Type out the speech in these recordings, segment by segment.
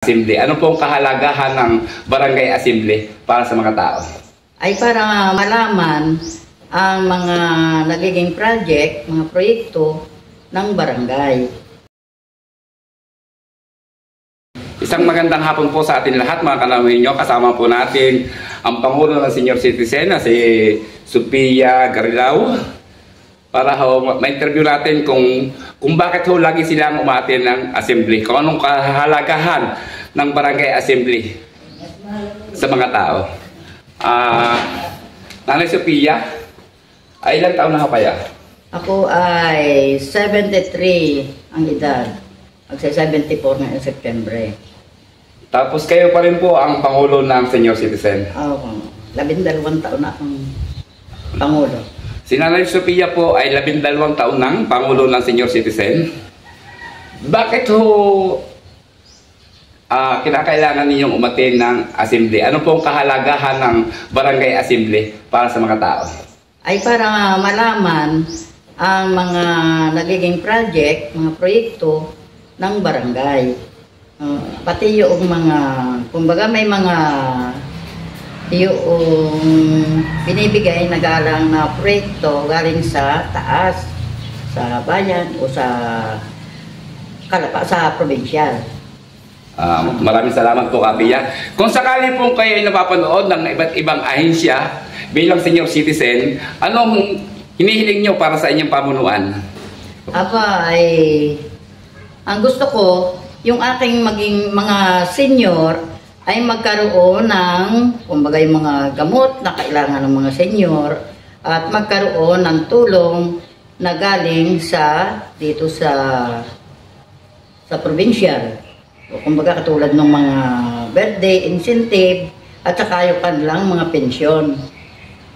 Assembly. Ano pong kahalagahan ng barangay assembly para sa mga tao? Ay para malaman ang mga nagiging project, mga proyekto ng barangay. Isang magandang hapon po sa atin lahat mga kanawin nyo. Kasama po natin ang Pangulo ng Senior Citizen na si Sophia Garilao para ma-interview natin kung bakit lagi silang umatin ng assembly. Kung anong kahalagahan ng barangay assembly sa mga tao. Nanay Sophia, ay ilang taon na kaya? Ako ay 73 ang edad. Magsa-74 ngayong September. Tapos kayo pa rin po ang Pangulo ng Senior Citizen. Oo, 12 taon na akong Pangulo. Si Nanay Sophia po ay 12 taon ng Pangulo ng Senior Citizen. Bakit kinakailangan ninyong umatin ng assembly? Ano pong kahalagahan ng barangay assembly para sa mga tao? Ay para malaman ang mga nagiging project, mga proyekto ng barangay. Pati yung mga, kumbaga may mga yung binibigay na galang na proyekto galing sa taas, sa bayan o sa probinsya. Maraming salamat po, Kapia. Kung sakali po kayo ay napapanood ng iba't ibang ahensya bilang senior citizen, anong hinihiling nyo para sa inyong pamunuan? Ang gusto ko, yung aking maging mga senior ay magkaroon ng, kumbaga yung mga gamot na kailangan ng mga senior at magkaroon ng tulong na galing dito sa probinsya. O kumbaga katulad ng mga birthday incentive at saka yung kanilang mga pensyon.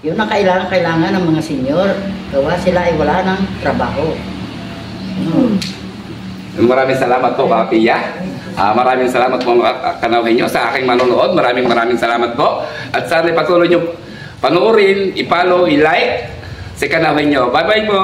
Yun ang kailangan ng mga senior. Gawa sila ay wala ng trabaho. Maraming salamat po, Kapia. Maraming salamat po kanawin nyo sa aking manonood. Maraming salamat po. At sana patuloy nyo panoorin, i-follow, i-like sa kanawin nyo. Bye-bye po!